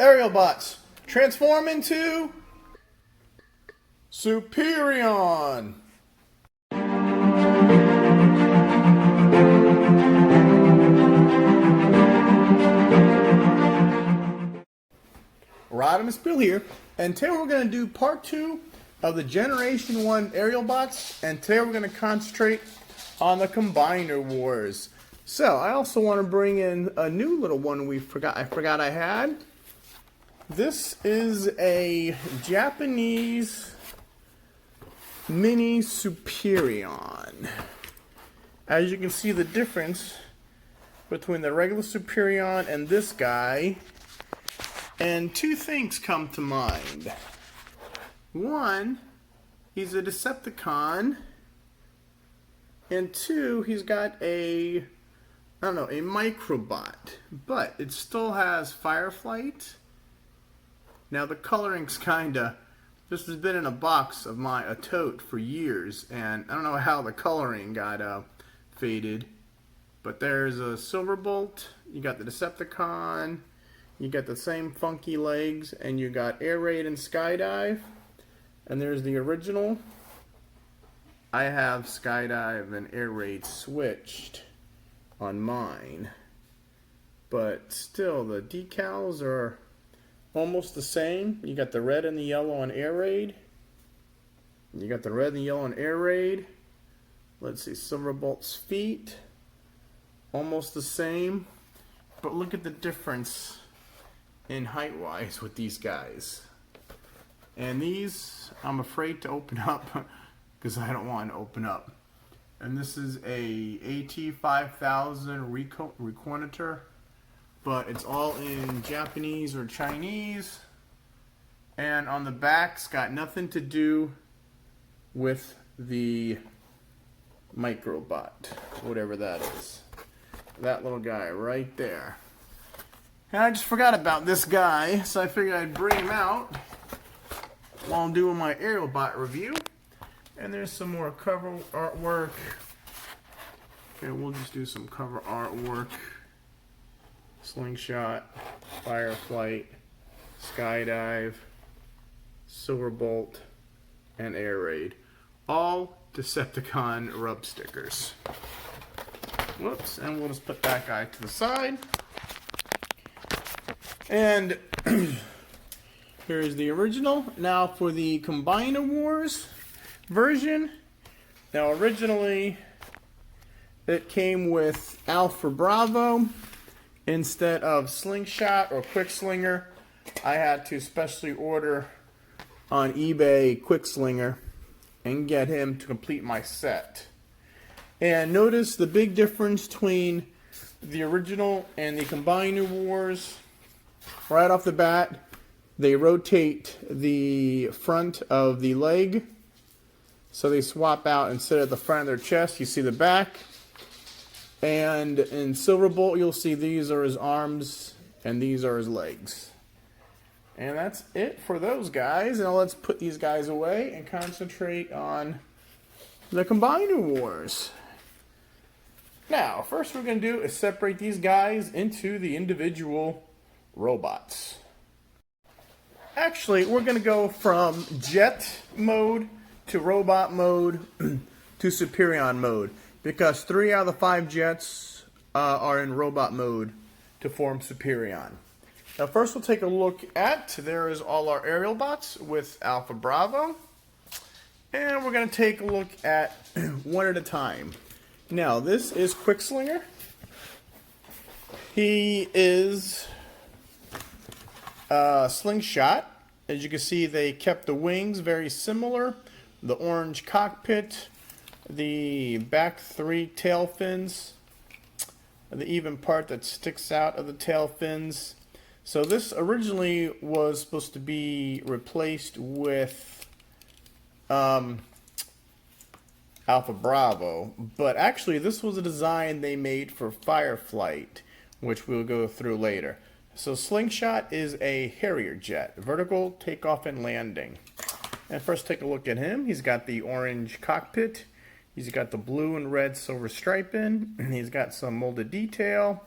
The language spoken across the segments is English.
AERIALBOTS, transform into SUPERION. Rodimus Bill here, and today we're going to do part 2 of the Generation 1 AERIALBOTS, and today we're going to concentrate on the Combiner Wars. So, I also want to bring in a new little one I forgot I had. This is a Japanese Mini SUPERION. As you can see, the difference between the regular SUPERION and this guy, and two things come to mind. One, he's a Decepticon, and two, he's got a microbot, but it still has Fireflight. Now the coloring's this has been in a box of a tote for years, and I don't know how the coloring got faded, but there's a Silverbolt, you got the Decepticon, you got the same funky legs, and you got Air Raid and Skydive, and there's the original. I have Skydive and Air Raid switched on mine, but still the decals are almost the same. You got the red and the yellow on Air Raid. You got the red and the yellow on Air Raid. Let's see, Silverbolt's feet, almost the same, but look at the difference in height-wise with these guys. And these, I'm afraid to open up because I don't want to open up. And this is a AT5000 Reconator, but it's all in Japanese or Chinese. And on the back, it's got nothing to do with the microbot, whatever that is. That little guy right there. And I just forgot about this guy, so I figured I'd bring him out while I'm doing my AERIALBOT review. And there's some more cover artwork. Okay, we'll just do some cover artwork. Slingshot, Fireflight, Skydive, Silverbolt, and Air Raid. All Decepticon rub stickers. Whoops, and we'll just put that guy to the side. And here's the original. Now for the Combiner Wars version. Now originally it came with Alpha Bravo instead of Slingshot or Quickslinger. I had to specially order on eBay Quickslinger and get him to complete my set. And notice the big difference between the original and the Combiner Wars. Right off the bat, they rotate the front of the leg, so they swap out. Instead of the front of their chest, you see the back. And in Silverbolt, you'll see these are his arms and these are his legs. And that's it for those guys. Now let's put these guys away and concentrate on the Combiner Wars. Now, first we're going to do is separate these guys into the individual robots. Actually, we're going to go from jet mode to robot mode to Superion mode, because 3 out of the 5 jets are in robot mode to form Superion. Now first we'll take a look at, there is all our AERIALBOTS with Alpha Bravo, and we're going to take a look at one at a time. Now this is Quickslinger. He is Slingshot. As you can see, they kept the wings very similar, the orange cockpit, the back 3 tail fins, the even part that sticks out of the tail fins. So this originally was supposed to be replaced with Alpha Bravo, but actually this was a design they made for Fireflight, which we'll go through later. So Slingshot is a Harrier jet, vertical takeoff and landing. And first take a look at him. He's got the orange cockpit. He's got the blue and red silver striping. He's got some molded detail.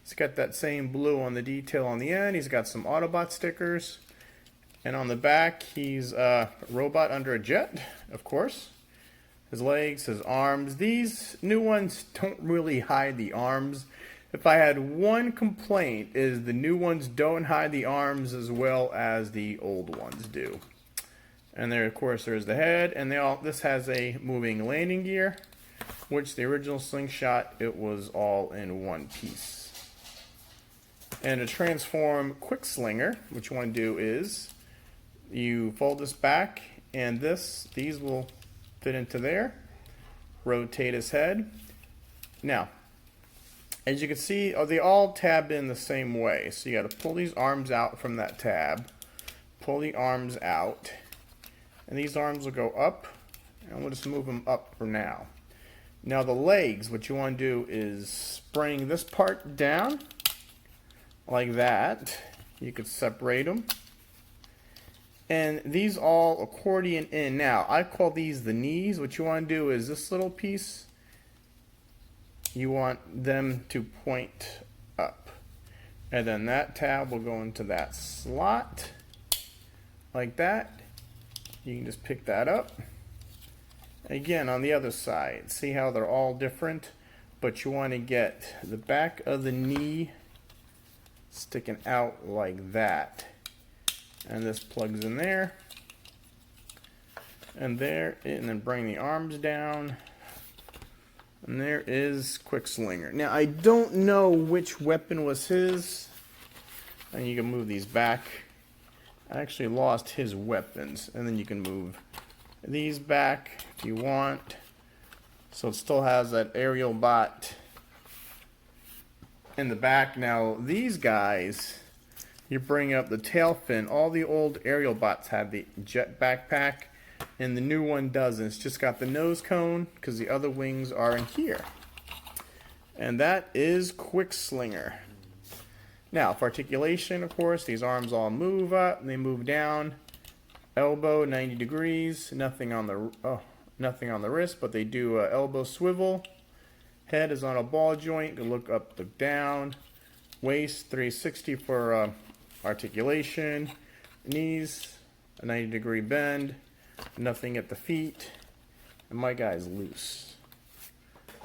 It's got that same blue on the detail on the end. He's got some Autobot stickers. And on the back, he's a robot under a jet, of course. His legs, his arms. These new ones don't really hide the arms. If I had one complaint, is the new ones don't hide the arms as well as the old ones do. And there, of course, there's the head. And this has a moving landing gear, which the original Slingshot, it was all in one piece. And to transform Quick Slinger, what you want to do is you fold this back, and these will fit into there. Rotate his head. Now, as you can see, they all tab in the same way. So you got to pull these arms out from that tab. Pull the arms out. And these arms will go up. And we'll just move them up for now. Now the legs, what you want to do is spring this part down. Like that. You could separate them. And these all accordion in. Now, I call these the knees. What you want to do is this little piece, you want them to point up. And then that tab will go into that slot. Like that. You can just pick that up. Again, on the other side. See how they're all different? But you want to get the back of the knee sticking out like that. And this plugs in there. And there, and then bring the arms down. And there is Quick Slinger. Now, I don't know which weapon was his. And you can move these back. I actually lost his weapons. And then you can move these back if you want. So it still has that aerial bot in the back. Now these guys, you bring up the tail fin. All the old aerial bots had the jet backpack, and the new one doesn't. It's just got the nose cone because the other wings are in here. And that is Quick Slinger. Now for articulation, of course, these arms all move up and they move down. Elbow 90 degrees. Nothing on the wrist, but they do elbow swivel. Head is on a ball joint. You look up, look down. Waist 360 for articulation. Knees a 90-degree bend. Nothing at the feet. And my guy's loose.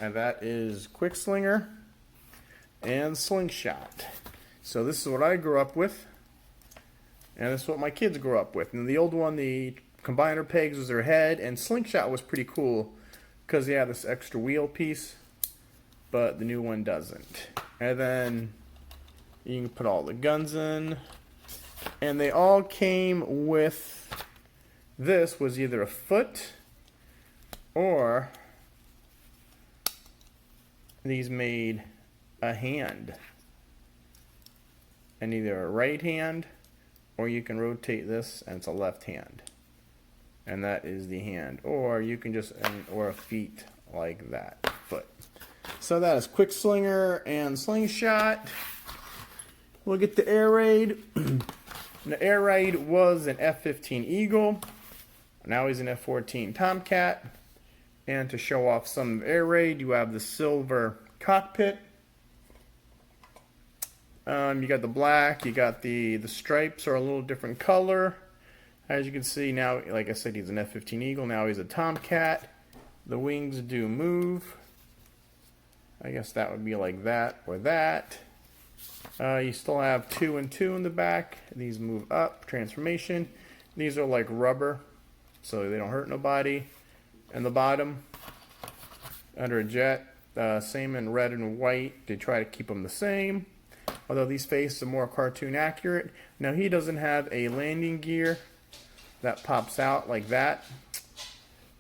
And that is Quick Slinger and Slingshot. So this is what I grew up with. And this is what my kids grew up with. And the old one, the combiner pegs was their head. And Slingshot was pretty cool because they had this extra wheel piece. But the new one doesn't. And then you can put all the guns in. And they all came with, this was either a foot or these made a hand. And either a right hand or you can rotate this and it's a left hand. And that is the hand. Or you can just, or a feet like that. Foot. So that is Quick Slinger and Slingshot. We'll get the air raid. The air raid was an F-15 Eagle. Now he's an F-14 Tomcat. And to show off some of air raid, you have the silver cockpit. You got the black. You got the stripes are a little different color. As you can see now, like I said, he's an F-15 Eagle. Now he's a Tomcat. The wings do move. I guess that would be like that or that. You still have 2 and 2 in the back. These move up. Transformation. These are like rubber, so they don't hurt nobody. And the bottom, under a jet, same in red and white. They try to keep them the same. Although these faces are more cartoon accurate. Now he doesn't have a landing gear that pops out like that.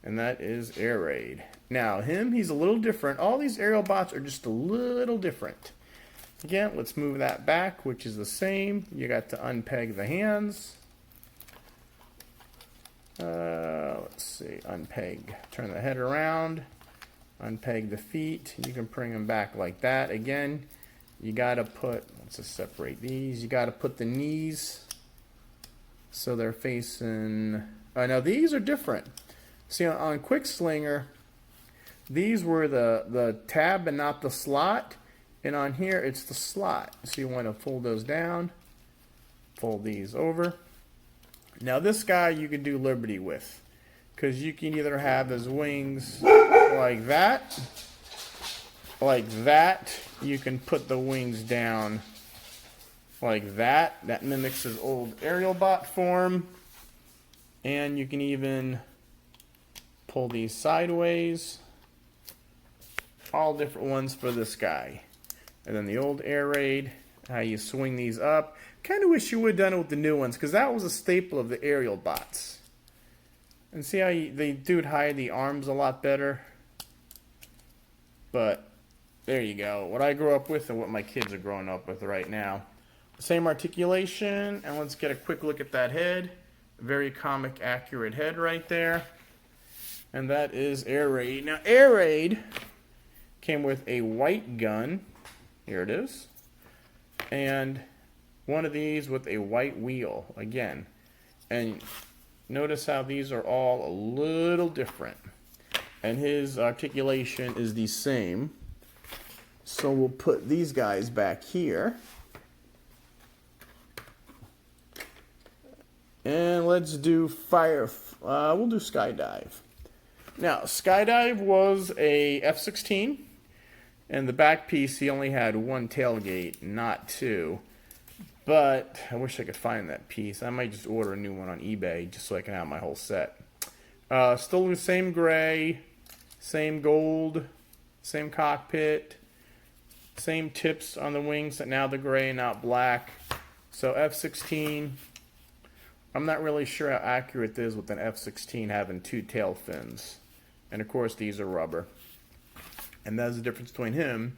And that is Air Raid. Now he's a little different. All these aerial bots are just a little different. Again, let's move that back, which is the same. You got to unpeg the hands. Let's see, unpeg. Turn the head around. Unpeg the feet. You can bring them back like that. Again, you got to put, let's just separate these. You got to put the knees so they're facing, now these are different. See, on Quick Slinger, these were the tab and not the slot. And on here, it's the slot. So you want to fold those down, fold these over. Now this guy you can do Liberty with, because you can either have his wings like that. Like that. You can put the wings down like that. That mimics his old AERIALBOT form. And you can even pull these sideways. All different ones for this guy. And then the old air raid, how you swing these up. Kind of wish you would have done it with the new ones, because that was a staple of the AERIALBOTS. And see how they do hide the arms a lot better. But there you go. What I grew up with and what my kids are growing up with right now. Same articulation, and let's get a quick look at that head. Very comic accurate head right there. And that is Air Raid. Now Air Raid came with a white gun. Here it is. And one of these with a white wheel again. And notice how these are all a little different. And his articulation is the same. So we'll put these guys back here. And let's do we'll do Skydive. Now, Skydive was a F-16. And the back piece, he only had one tailgate, not two. But I wish I could find that piece. I might just order a new one on eBay just so I can have my whole set. Still the same gray, same gold, same cockpit, same tips on the wings, but now the gray, not black. So F-16, I'm not really sure how accurate it is with an F-16 having two tail fins. And of course these are rubber. And that's the difference between him.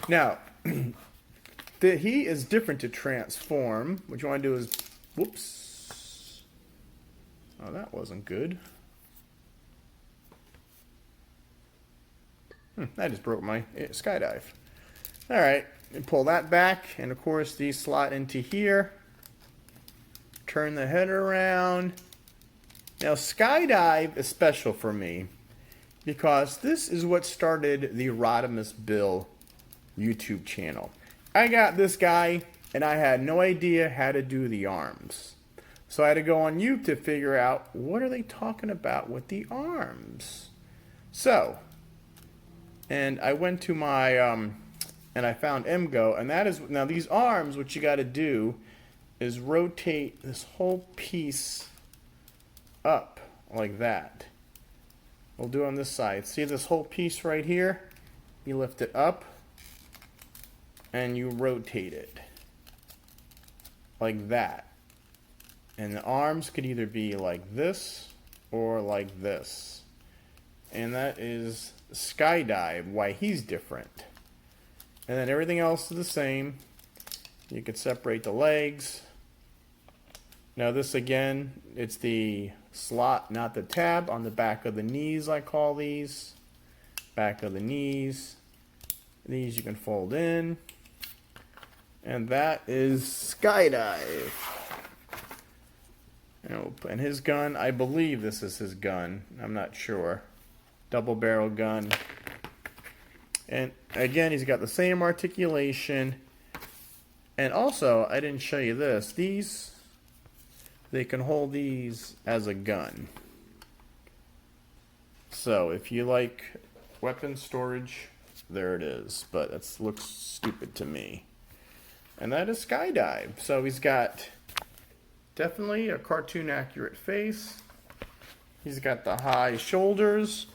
Now, he is different to transform. What you want to do is, whoops. Oh, that wasn't good. I just broke my Skydive. All right, pull that back. And of course, these slot into here. Turn the head around. Now, Skydive is special for me, because this is what started the Rodimus Bill YouTube channel. I got this guy, and I had no idea how to do the arms. So I had to go on YouTube to figure out, what are they talking about with the arms? So, and I went to my, and I found MGO, and that is, now these arms, what you got to do is rotate this whole piece up like that. We'll do it on this side. See this whole piece right here? You lift it up and you rotate it like that. And the arms could either be like this or like this. And that is Skydive, why he's different. And then everything else is the same. You can separate the legs. Now this again, it's the slot, not the tab, on the back of the knees, I call these. Back of the knees. These you can fold in. And that is Skydive. And his gun, I believe this is his gun. I'm not sure. Double barrel gun. And again, he's got the same articulation. And also, I didn't show you this. These, they can hold these as a gun. So if you like weapon storage, there it is. But it looks stupid to me. And that is Skydive. So he's got definitely a cartoon accurate face. He's got the high shoulders.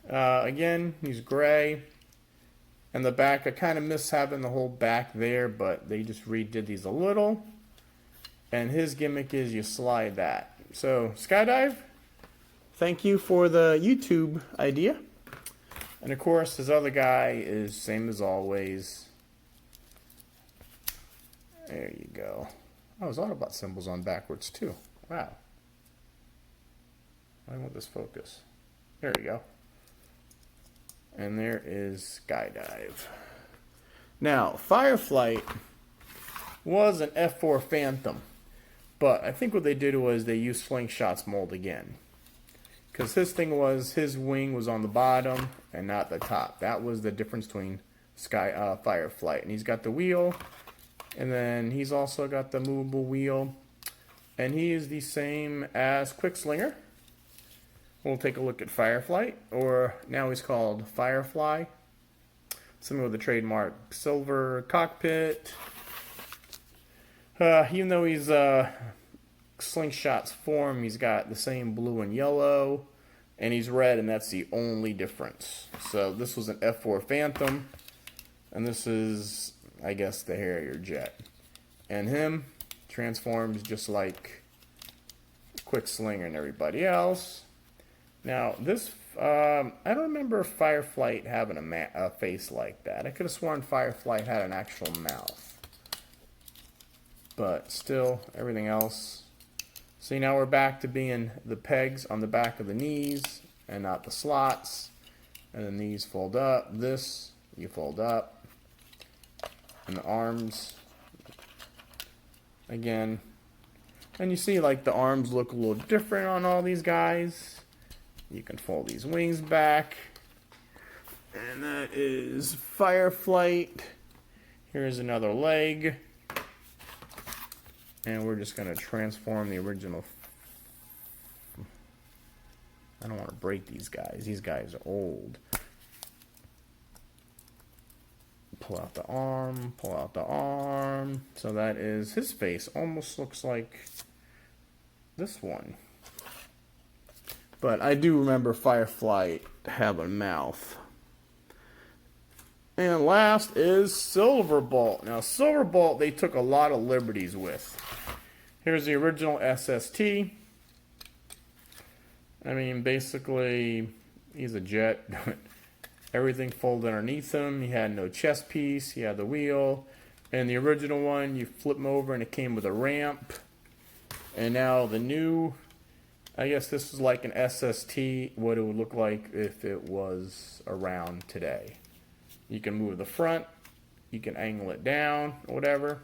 Again, he's gray. And the back, I kind of miss having the whole back there, but they just redid these a little. And his gimmick is you slide that. So, Skydive, thank you for the YouTube idea. And of course, this other guy is same as always. There you go. Oh, there's Autobot symbols on backwards too. Wow. I want this focus. There we go. And there is Skydive. Now, Fireflight was an F4 Phantom. But I think what they did was they used Slingshot's mold again. Because his thing was, his wing was on the bottom and not the top. That was the difference between Fireflight. And he's got the wheel, and then he's also got the movable wheel, and he is the same as Quickslinger. We'll take a look at Fireflight, or now he's called Firefly. Something with the trademark silver cockpit. Even though he's Slingshot's form, he's got the same blue and yellow, and he's red, and that's the only difference. So this was an F4 Phantom, and this is, I guess, the Harrier jet. And him transforms just like Quickslinger and everybody else. Now this, I don't remember Fireflight having a face like that. I could have sworn Fireflight had an actual mouth. But still, everything else. See, now we're back to being the pegs on the back of the knees and not the slots. And then these fold up. This, you fold up. And the arms, again. And you see, like, the arms look a little different on all these guys. You can fold these wings back. And that is Fireflight. Here's another leg. And we're just going to transform the original. I don't want to break these guys. These guys are old. Pull out the arm. Pull out the arm. So that is his face. Almost looks like this one. But I do remember Fireflight have a mouth. And last is Silverbolt. Now Silverbolt, they took a lot of liberties with. Here's the original SST. I mean, basically, he's a jet. Everything folded underneath him. He had no chest piece. He had the wheel. And the original one, you flip him over and it came with a ramp. And now the new, I guess this is like an SST, what it would look like if it was around today. You can move the front, you can angle it down, or whatever.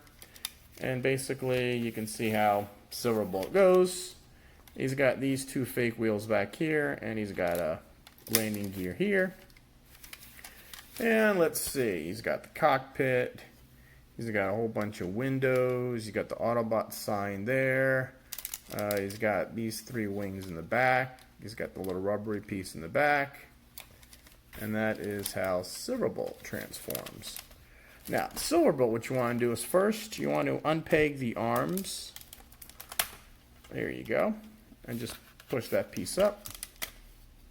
And basically, you can see how Silverbolt goes. He's got these two fake wheels back here, and he's got a landing gear here. And let's see, he's got the cockpit. He's got a whole bunch of windows. He's got the Autobot sign there. He's got these three wings in the back. He's got the little rubbery piece in the back. And that is how Silverbolt transforms. Now, Silverbolt, what you want to do is first, you want to unpeg the arms. There you go. And just push that piece up.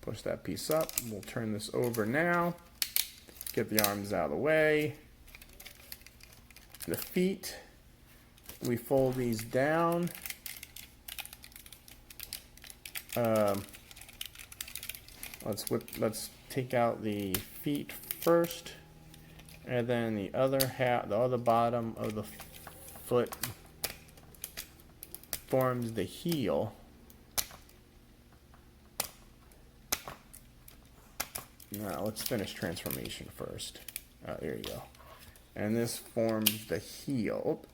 Push that piece up. We'll turn this over now. Get the arms out of the way. The feet, we fold these down. Let's take out the feet first, and then the other half, the other bottom of the foot forms the heel. Now let's finish transformation first. There you go. And this forms the heel. Oh,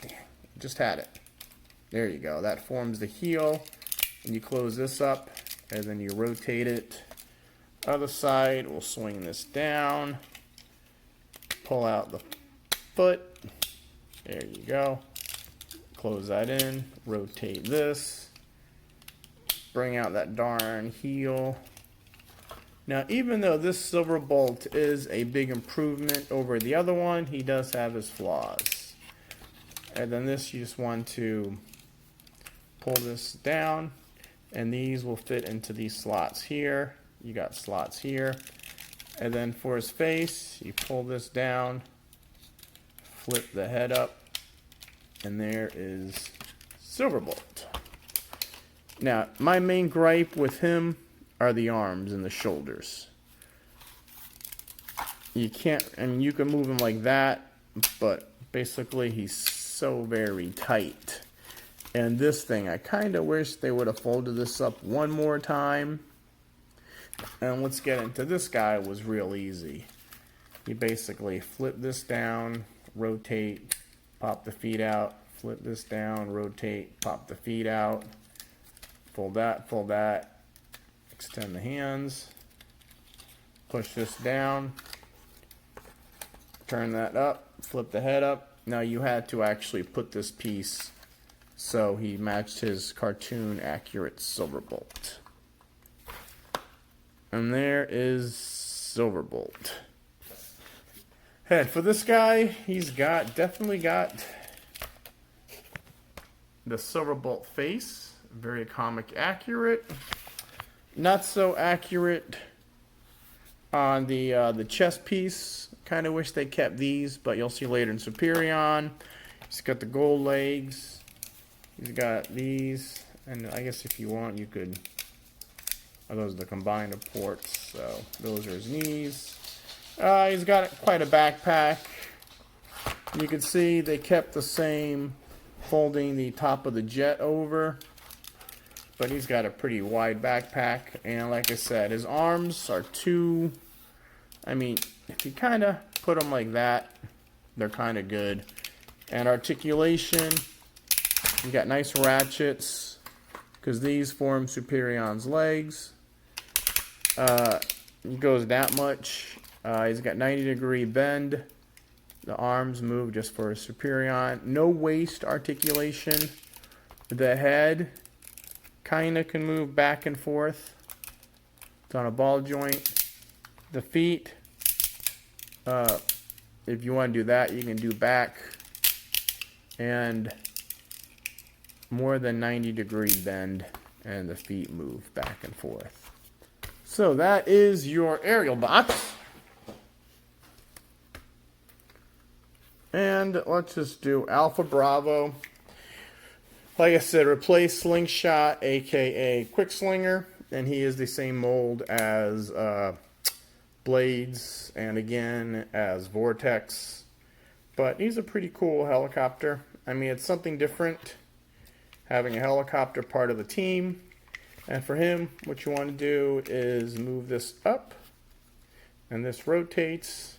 dang, just had it. There you go. That forms the heel. And you close this up, and then you rotate it. Other side, we'll swing this down. Pull out the foot. There you go. Close that in. Rotate this. Bring out that darn heel. Now, even though this Silverbolt is a big improvement over the other one, he does have his flaws. And then this, you just want to pull this down, and these will fit into these slots here. You got slots here. And then for his face, you pull this down, flip the head up, and there is Silverbolt. Now, my main gripe with him are the arms and the shoulders. You can't, and you can move him like that, but basically he's so very tight. And this thing, I kind of wish they would have folded this up one more time. And let's get into this guy. Was real easy. You basically flip this down, rotate, pop the feet out, flip this down, rotate, pop the feet out, fold that, extend the hands, push this down, Turn that up, flip the head up. Now you had to actually put this piece so he matched his cartoon accurate Silverbolt. And there is Silverbolt. Head for this guy, he's definitely got the Silverbolt face. Very comic accurate. Not so accurate on the chest piece. Kind of wish they kept these, but you'll see later in Superion. He's got the gold legs. He's got these, and I guess if you want, you could. Oh, those are the combined ports. So those are his knees. He's got quite a backpack. You can see they kept the same, folding the top of the jet over. But he's got a pretty wide backpack. And like I said, his arms are too... I mean, if you kind of put them like that, they're kind of good. And articulation, you got nice ratchets, because these form Superion's legs. It goes that much. He's got 90-degree bend. The arms move just for Superion. No waist articulation. The head kind of can move back and forth. It's on a ball joint. The feet, if you want to do that, you can do back. And more than 90-degree bend, and the feet move back and forth. So that is your AERIALBOTS. And let's just do Alpha Bravo. Like I said, replace Slingshot, aka Quick Slinger, and he is the same mold as Blades, and again as Vortex. But he's a pretty cool helicopter. I mean, it's something different, having a helicopter part of the team. And for him, what you want to do is move this up, and this rotates.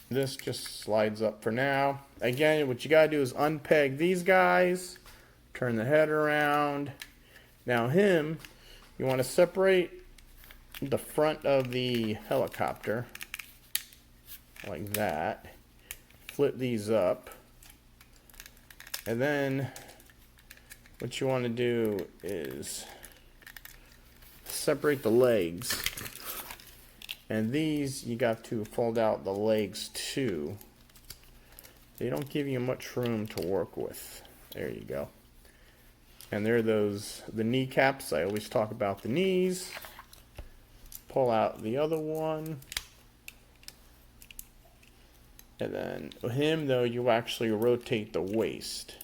This just slides up for now. Again, what you gotta do is unpeg these guys, turn the head around. Now him, you want to separate the front of the helicopter like that. Flip these up. And then what you want to do is separate the legs. And these, you got to fold out the legs too. They don't give you much room to work with. There you go. And there are the kneecaps. I always talk about the knees. Pull out the other one. And then him, though, you actually rotate the waist.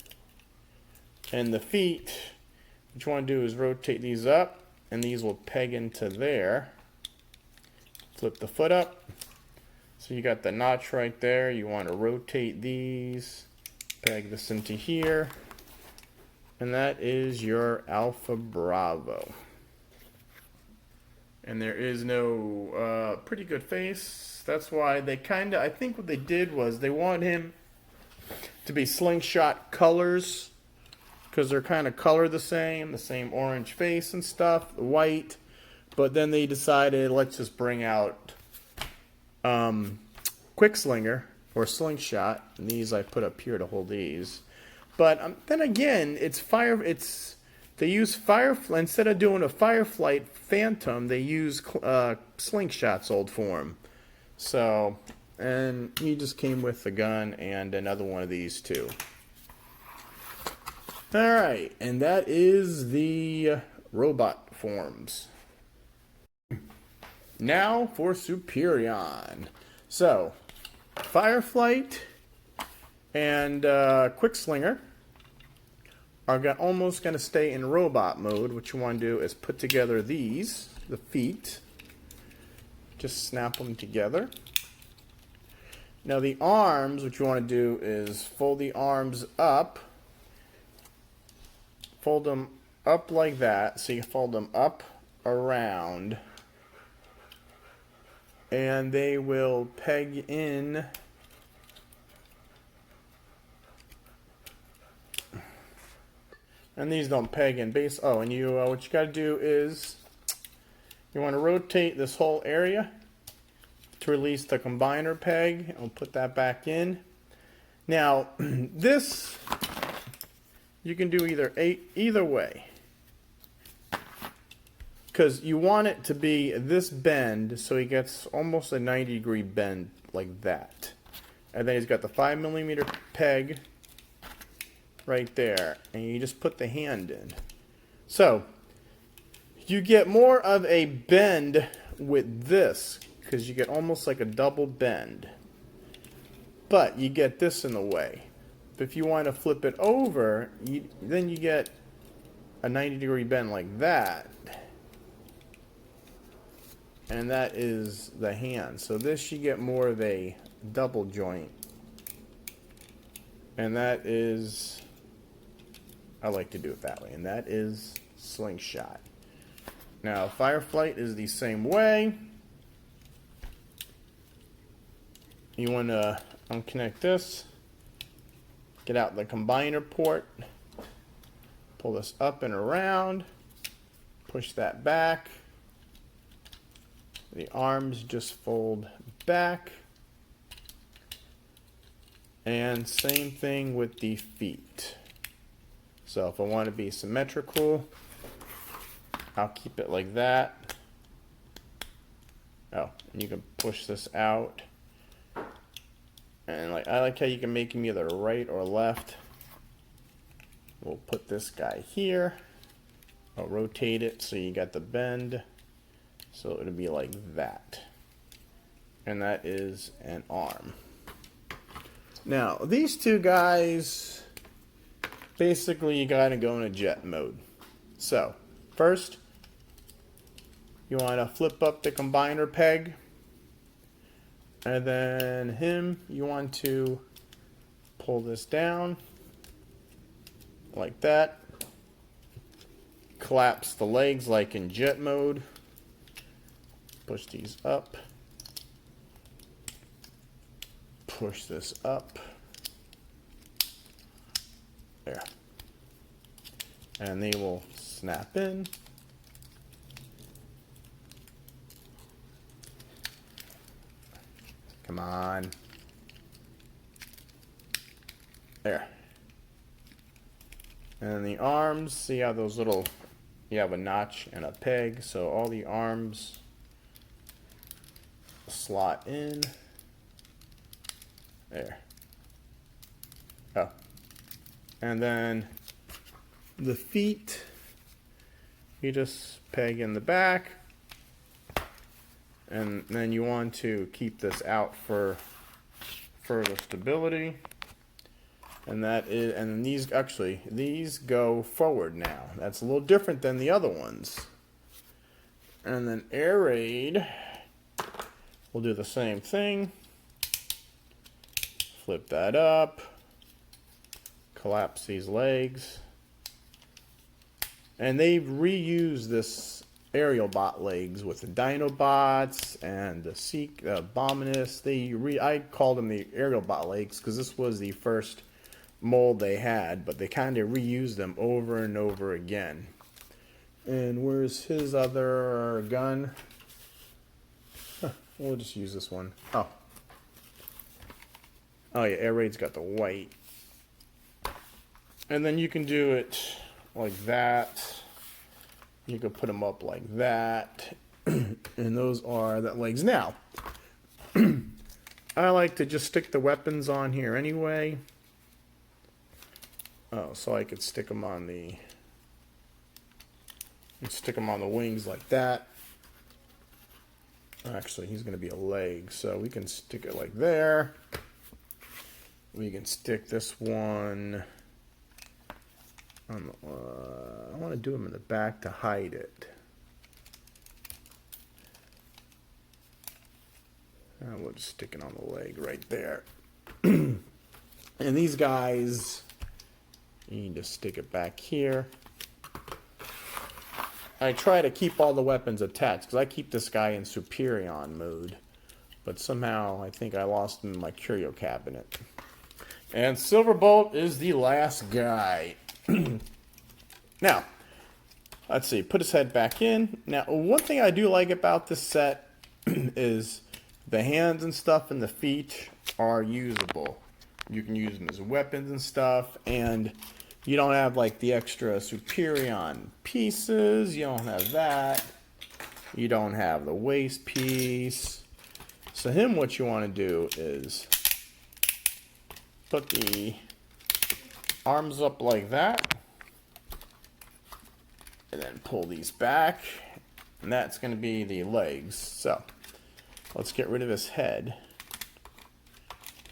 And the feet, what you want to do is rotate these up, and these will peg into there. Flip the foot up. So you got the notch right there. You want to rotate these, peg this into here. And that is your Alpha Bravo. And there is no pretty good face. That's why they kind of, I think what they did was they want him to be Slingshot colors, because they're kind of colored the same orange face and stuff, white. But then they decided, let's just bring out Quick Slinger or Slingshot. And these I put up here to hold these. But then again, they use Firefly instead of doing a Fireflight Phantom. They use Slingshot's old form. So, and he just came with the gun and another one of these too. All right, and that is the robot forms. Now for Superion. So, Fireflight and Quick Slinger are almost going to stay in robot mode. What you want to do is put together these, the feet. Just snap them together. Now the arms, what you want to do is fold the arms up. Fold them up like that. So you fold them up, around. And they will peg in. And these don't peg in base. Oh, and you what you got to do is you want to rotate this whole area to release the combiner peg. I'll put that back in. Now, this you can do either way, because you want it to be this bend so he gets almost a 90-degree bend like that. And then he's got the 5mm peg right there, and you just put the hand in. So you get more of a bend with this because you get almost like a double bend, but you get this in the way. If you want to flip it over, then you get a 90-degree bend like that, and that is the hand. So this you get more of a double joint, and that is, I like to do it that way, and that is slingshot. Now Fireflight is the same way. You want to unconnect this, get out the combiner port, pull this up and around, push that back. The arms just fold back. And same thing with the feet. So if I want to be symmetrical, I'll keep it like that. Oh, and you can push this out. And I like how you can make them either right or left. We'll put this guy here. I'll rotate it so you got the bend. So it'll be like that. And that is an arm. Now, these two guys, basically you gotta go in a jet mode. So, first, you wanna flip up the combiner peg. And then him, you want to pull this down like that. Collapse the legs like in jet mode. Push these up. Push this up. There. And they will snap in. Come on. There. And the arms, see how those little, you have a notch and a peg, so all the arms slot in. There. Oh. And then the feet, you just peg in the back. And then you want to keep this out for further stability. And that is, and these go forward now. That's a little different than the other ones. And then air raid, we'll do the same thing. Flip that up. Collapse these legs. And they've reused this AERIALBOT legs with the Dinobots and the Abominus. I called them the AERIALBOT legs because this was the first mold they had, but they kind of reused them over and over again. And where's his other gun? We'll just use this one. Oh yeah, Air Raid's got the white. And then you can do it like that. You could put them up like that. And those are the legs. Now, I like to just stick the weapons on here anyway. Oh, so I could stick them on the wings like that. Actually, he's going to be a leg, so we can stick it like there. We can stick this one. I want to do them in the back to hide it. We'll just stick it on the leg right there. And these guys, you need to stick it back here. I try to keep all the weapons attached because I keep this guy in Superion mode. But somehow I think I lost him in my curio cabinet. And Silverbolt is the last guy. Now, let's see, put his head back in. Now, one thing I do like about this set is The hands and stuff and the feet are usable. You can use them as weapons and stuff, and you don't have like the extra Superion pieces. You don't have that. You don't have the waist piece. So him, what you want to do is put the arms up like that, and then pull these back, and that's going to be the legs. So let's get rid of his head.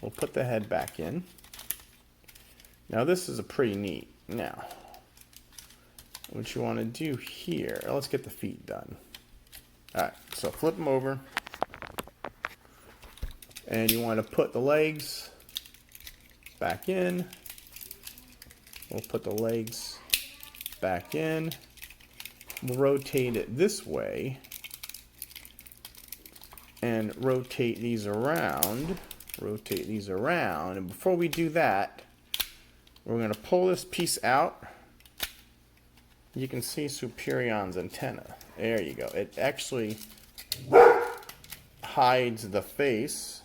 We'll put the head back in. Now this is a pretty neat. Now, what you want to do here, let's get the feet done. Alright, so flip them over. And you want to put the legs back in. We'll put the legs back in. We'll rotate it this way. And rotate these around. Rotate these around. And before we do that, we're going to pull this piece out. You can see Superion's antenna. There you go. It actually hides the face.